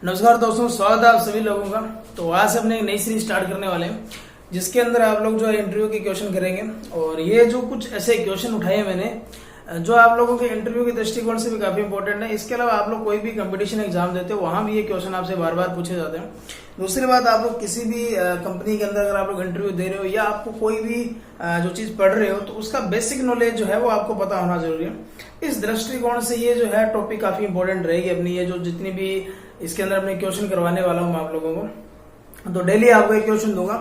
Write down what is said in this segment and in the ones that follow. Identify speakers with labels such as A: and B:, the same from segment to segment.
A: नमस्कार दोस्तों, स्वागत है आप सभी लोगों का। तो आज से अपने एक नई सीरीज स्टार्ट करने वाले हैं जिसके अंदर आप लोग जो है इंटरव्यू के क्वेश्चन करेंगे। और ये जो कुछ ऐसे क्वेश्चन उठाए हैं मैंने जो आप लोगों के इंटरव्यू के दृष्टिकोण से भी काफी इंपॉर्टेंट है। इसके अलावा आप लोग कोई भी कंपटीशन एग्जाम देते हो वहां भी ये क्वेश्चन आपसे बार बार पूछे जाते हैं। दूसरी बात, आप लोग किसी भी कंपनी के अंदर अगर आप लोग इंटरव्यू दे रहे हो या आपको कोई भी जो चीज पढ़ रहे हो तो उसका बेसिक नॉलेज जो है वो आपको पता होना जरूरी है। इस दृष्टिकोण से ये जो है टॉपिक काफी इंपॉर्टेंट रहेगी अपनी, ये जो जितनी भी इसके अंदर अपने क्वेश्चन करवाने वाला हूं मैं आप लोगों को। तो डेली आपको एक क्वेश्चन दूंगा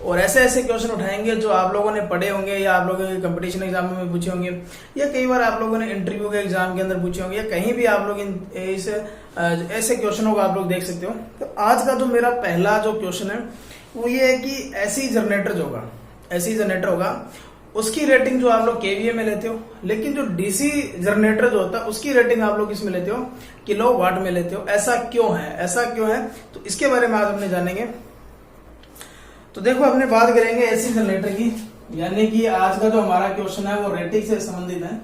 A: और ऐसे ऐसे क्वेश्चन उठाएंगे जो आप लोगों ने पढ़े होंगे या आप लोगों के कंपटीशन एग्जाम में पूछे होंगे या कई बार आप लोगों ने इंटरव्यू के एग्जाम के अंदर पूछे होंगे या कहीं भी आप लोग इस ऐसे क्वेश्चनों को आप लोग देख सकते हो। तो आज का जो मेरा पहला जो क्वेश्चन है वो ये है कि एसी जनरेटर होगा उसकी रेटिंग जो आप लोग केवीए में लेते हो, लेकिन जो डीसी जनरेटर जो होता है उसकी रेटिंग आप लोग इसमें लेते हो किलो वाट में लेते हो। ऐसा क्यों है तो इसके बारे में आज हमने जानेंगे। तो देखो, अपने बात करेंगे एसी जनरेटर की, यानी कि आज का जो हमारा क्वेश्चन है वो रेटिंग से संबंधित है।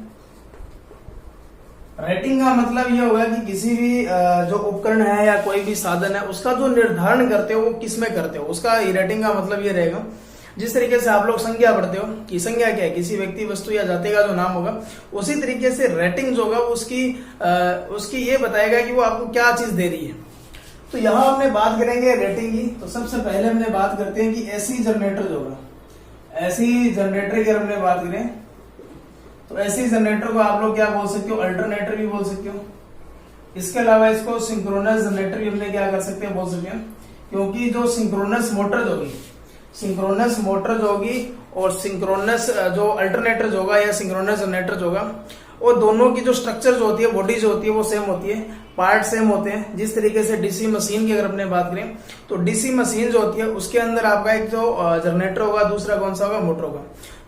A: रेटिंग का मतलब ये होगा कि किसी भी जो उपकरण है या कोई भी साधन है उसका जो निर्धारण करते हो वो किस में करते हो, उसका रेटिंग का मतलब ये रहेगा। जिस तरीके से आप लोग संज्ञा पढ़ते हो कि संज्ञा क्या है, किसी व्यक्ति वस्तु या जाति का जो नाम होगा, उसी तरीके से रेटिंग जो होगा उसकी ये बताएगा कि वो आपको क्या चीज दे रही है। तो यहां हमने बात करेंगे रेटिंग की। तो सबसे पहले हमने बात करते हैं कि एसी जनरेटर जो होगा, एसी जनरेटर की हमने बात करें तो एसी जनरेटर को आप लोग क्या बोल सकते हो, अल्टरनेटर भी बोल सकते हो। इसके अलावा इसको सिंक्रोनस जनरेटर भी हमने क्या कर सकते हैं, बोल सकते हैं, क्योंकि जो सिंक्रोनस मोटर जो होगी और सिंक्रोनस जो अल्टरनेटर जो होगा या सिंक्रोनस जनरेटर जो होगा वो दोनों की जो स्ट्रक्चर जो होती है, बॉडी जो होती है वो सेम होती है, पार्ट सेम होते हैं। जिस तरीके से डीसी मशीन की अगर अपने बात करें तो डीसी मशीन जो होती है उसके अंदर आपका एक जो जनरेटर होगा, दूसरा कौन सा होगा, मोटर होगा।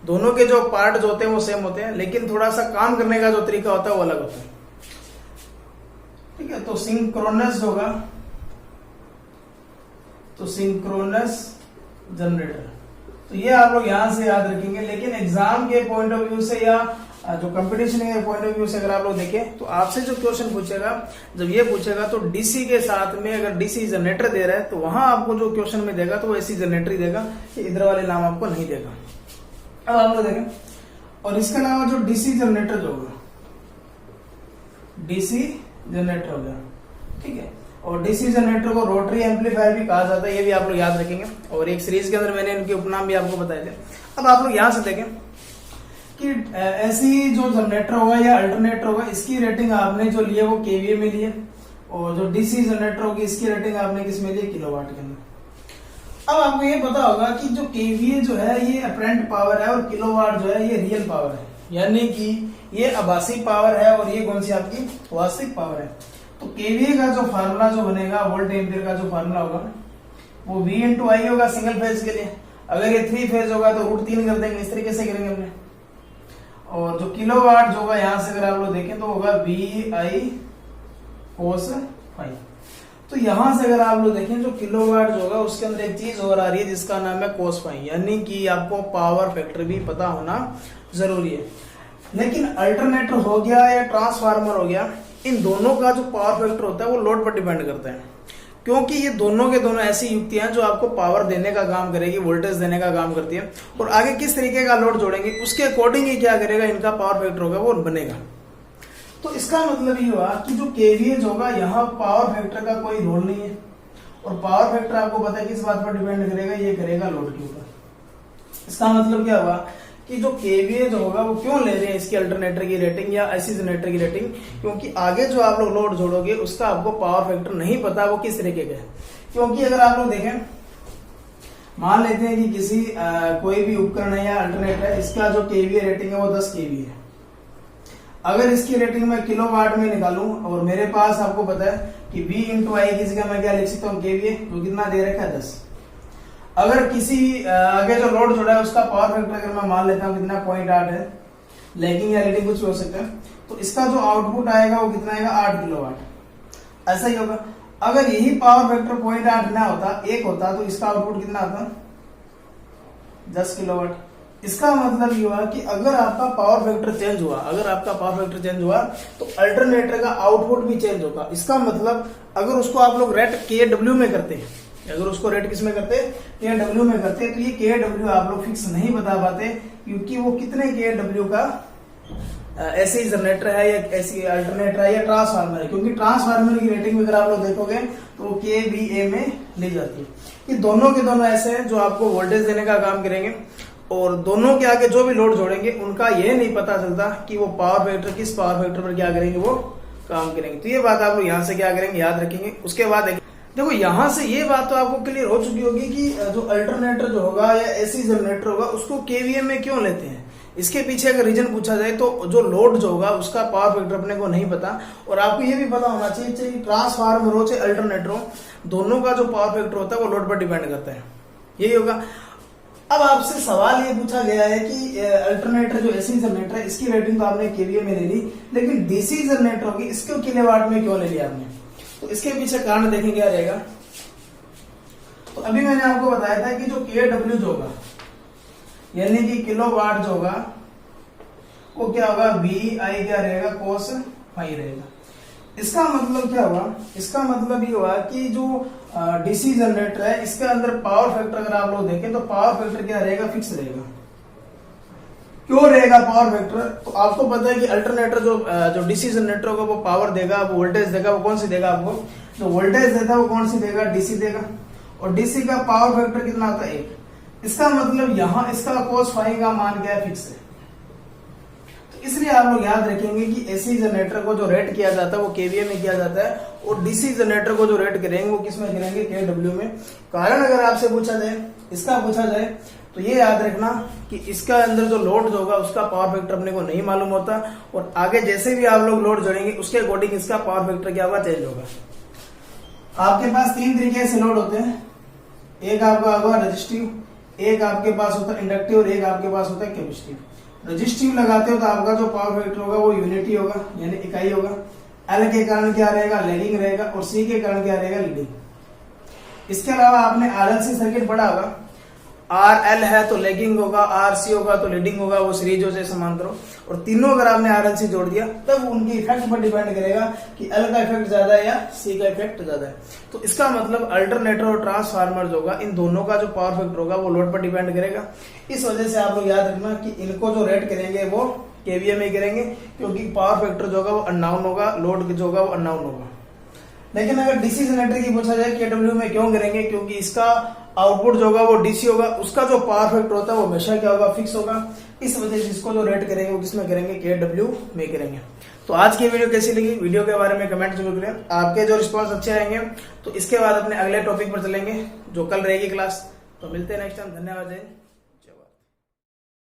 A: दोनों के जो पार्ट जो होते हैं वो सेम होते हैं, लेकिन थोड़ा सा काम करने का जो तरीका होता है वो अलग होता है। ठीक है, तो सिंक्रोनस होगा, तो सिंक्रोनस जनरेटर, तो ये आप लोग यहां से याद रखेंगे। लेकिन एग्जाम के पॉइंट ऑफ व्यू से या जो कंपटीशन के पॉइंट ऑफ व्यू से अगर आप लोग देखें तो आपसे जो क्वेश्चन पूछेगा, जब ये पूछेगा तो डीसी के साथ में अगर डीसी जनरेटर दे रहा है तो वहां आपको जो क्वेश्चन में देगा तो वो एसी जनरेटर ही देगा, इधर वाले नाम आपको नहीं देगा। अब आप लोग देखें, और इसके अलावा जो डीसी जनरेटर जो होगा, डीसी जनरेटर हो गया, ठीक है, और डीसी जनरेटर को रोटरी एम्पलीफायर भी कहा जाता है, ये भी आप लोग याद रखेंगे। और एक सीरीज के अंदर मैंने इनके उपनाम भी आपको बताए थे। अब आप लोग यहां से देखें कि ऐसी जो जनरेटर होगा या अल्टरनेटर होगा इसकी रेटिंग आपने जो लिए वो केवीए में लिए, और जो डीसी जनरेटर होगी इसकी रेटिंग आपने किस में ली, किलोवाट के अंदर। अब आपको ये पता होगा कि जो केवीए जो है ये अपरेंट पावर है और किलोवाट जो है ये रियल पावर है, यानी कि ये आभासी पावर है और ये कौन सी आपकी वास्तविक पावर है। तो केवीए का जो फार्मूला जो बनेगा, वोल्ट एम्पियर का जो फार्मूला होगा वो V इंटू आई होगा सिंगल फेज के लिए। अगर ये 3 फेज होगा तो √3 कर देंगे, इस तरीके से करेंगे हमने। और जो किलोवाट जो होगा यहां से अगर आप लोग देखें तो होगा VI cos ∅। तो यहां से अगर आप लोग देखें जो किलोवाट जो होगा उसके अंदर एक चीज और आ रही है जिसका नाम है cos ∅, यानी कि आपको पावर फैक्टर भी पता होना जरूरी है। लेकिन अल्टरनेटर हो गया या ट्रांसफार्मर हो गया, इन दोनों का जो पावर फैक्टर होता है वो लोड पर डिपेंड करता है, क्योंकि ये दोनों के दोनों ऐसी युक्तियां हैं जो आपको पावर देने का काम करेगी, वोल्टेज देने का काम करती है। और आगे किस तरीके का लोड जोड़ेंगे उसके अकॉर्डिंग ही क्या करेगा, इनका पावर फैक्टर होगा वो बनेगा। तो इसका मतलब ये हुआ कि जो केवीए होगा यहाँ पावर फैक्टर का कोई रोल नहीं है, और पावर फैक्टर आपको पता है किस बात पर डिपेंड करेगा, ये करेगा लोड के ऊपर। इसका मतलब क्या हुआ कि जो केवीए जो होगा वो क्यों ले रहे हैं इसकी अल्टरनेटर की रेटिंग या एसी जनरेटर की रेटिंग, क्योंकि आगे जो आप लोग लोड जोड़ोगे उसका आपको पावर फैक्टर नहीं पता वो किस तरीके का है। क्योंकि अगर आप लोग देखें, मान लेते हैं कि किसी कोई भी उपकरण है या अल्टरनेटर है, इसका जो केवीए रेटिंग है वो 10 केवीए है। अगर इसकी रेटिंग मैं किलोवाट में निकालूं और मेरे पास आपको पता है कि V इंटू आई की जगह मैं क्या लिख सकता हूँ, केवीए जो कितना दे रखा है 10। अगर किसी आगे जो लोड जोड़ा है उसका पावर फैक्टर अगर मैं मान लेता हूं कितना 0.8 है, लैगिंग या लीडिंग कुछ भी हो सकता है, तो इसका जो आउटपुट आएगा वो कितना आएगा, 8 किलोवाट। ऐसा ही होगा। अगर यही पावर फैक्टर 0.8 ना होता, 1 होता, तो इसका आउटपुट कितना आता, 10 किलोवाट। इसका मतलब ये हुआ कि अगर आपका पावर फैक्टर चेंज हुआ तो अल्टरनेटर का आउटपुट भी चेंज होगा। इसका मतलब अगर उसको आप लोग रेट KW में करते हैं, अगर उसको रेट किस में करते हैं, KW में करते हैं, तो ये KW आप लोग फिक्स नहीं बता पाते क्योंकि वो कितने KW का ऐसे जनरेटर है या ऐसी अल्टरनेटर है या ट्रांसफार्मर है, क्योंकि ट्रांसफार्मर की रेटिंग अगर आप लोग देखोगे तो KVA में ली जाती है। ये दोनों के दोनों ऐसे हैं जो आपको वोल्टेज देने का काम करेंगे और दोनों के आगे जो भी लोड जोड़ेंगे उनका यह नहीं पता चलता कि वो पावर फैक्टर किस पावर फैक्टर पर क्या करेंगे, वो काम करेंगे। तो ये बात आप लोग यहाँ से क्या करेंगे, याद रखेंगे। उसके बाद देखो यहां से ये बात तो आपको क्लियर हो चुकी होगी कि जो अल्टरनेटर जो होगा या एसी जनरेटर होगा उसको KVA में क्यों लेते हैं। इसके पीछे अगर रीजन पूछा जाए तो जो लोड जो होगा उसका पावर फैक्टर अपने को नहीं पता, और आपको ये भी पता होना चाहिए चाहे ट्रांसफार्मर हो चाहे अल्टरनेटर हो, दोनों का जो पावर फैक्टर होता है वो लोड पर डिपेंड करता है। यही होगा। अब आपसे सवाल ये पूछा गया है कि अल्टरनेटर जो एसी जनरेटर है इसकी रेटिंग तो आपने KVA में ले ली, लेकिन DC जनरेटर होगी इसको किलोवाट में क्यों ले लिया आपने। तो इसके पीछे कारण देखें क्या रहेगा। तो अभी मैंने आपको बताया था कि जो KW जो होगा यानी कि किलोवाट जो होगा वो क्या होगा, VI क्या रहेगा, cos फाई रहेगा। इसका मतलब क्या हुआ, इसका मतलब ये हुआ कि जो DC जनरेटर है इसके अंदर पावर फैक्टर अगर आप लोग देखें तो पावर फैक्टर क्या रहेगा, फिक्स रहेगा। क्यों रहेगा पावर फैक्टर, तो आपको पता है कि अल्टरनेटर जो DC जनरेटर होगा वो पावर देगा, वो वोल्टेज देगा, वो कौन सी देगा आपको, जो वोल्टेज देता है वो कौन सी देगा, DC देगा। और DC का पावर फैक्टर कितना होता है, 1। इसका मतलब यहां इसका cos फाई का मान क्या है, फिक्स है। तो इसलिए आप लोग याद रखेंगे कि एसी जनरेटर को जो रेट किया जाता है वो KVA में किया जाता है, और DC जनरेटर को जो रेट करेंगे वो किस में करेंगे, KW में। कारण अगर आपसे पूछा जाए, इसका पूछा जाए तो ये याद रखना कि इसका अंदर जो लोड जो होगा उसका पावर फैक्टर अपने को नहीं मालूम होता, और आगे जैसे भी आप लोग लोड जोड़ेंगे उसके अकॉर्डिंग इसका पावर फैक्टर क्या होगा, चेंज होगा। आपके पास 3 तरीके से लोड होते हैं, एक आपका होगा रजिस्टिव, एक आपके पास होता है इंडक्टिव और एक आपके पास होता है कैपेसिटिव। रजिस्टिव लगाते हो तो आपका जो पावर फैक्टर होगा वो यूनिटी होगा यानी इकाई होगा। L के कारण क्या रहेगा, लैगिंग रहेगा, और C के कारण क्या रहेगा, लीडिंग। इसके अलावा आपने RLC सर्किट पढ़ा होगा, RL है तो लैगिंग होगा, RC होगा तो लीडिंग होगा, वो सीरीज से समांतर हो, और तीनों अगर आपने RLC जोड़ दिया तब उनके इफेक्ट पर डिपेंड करेगा कि L का इफेक्ट ज्यादा है या C का इफेक्ट ज्यादा है। तो इसका मतलब अल्टरनेटर और ट्रांसफार्मर जो होगा इन दोनों का जो पावर फैक्टर होगा वो लोड पर डिपेंड करेगा। इस वजह से आप लोग याद रखना कि इनको जो रेट करेंगे वो KVA में करेंगे, क्योंकि पावर फैक्टर जो होगा वो अननोन होगा, लोड जो होगा वो अननोन होगा। लेकिन अगर DC जनरेटर की पूछा जाए KW में क्यों करेंगे, क्योंकि इसका आउटपुट जो होगा वो DC होगा, उसका जो पावर फैक्टर होता है वो हमेशा क्या होगा, फिक्स होगा। इस वजह से इसको जो रेट करेंगे वो किसमें करेंगे, KW में करेंगे। तो आज की वीडियो कैसी लगी, वीडियो के बारे में कमेंट जरूर करें। आपके जो रिस्पॉन्स अच्छे आएंगे तो इसके बाद अपने अगले टॉपिक पर चलेंगे जो कल रहेगी क्लास। तो मिलते हैं नेक्स्ट टाइम, धन्यवाद।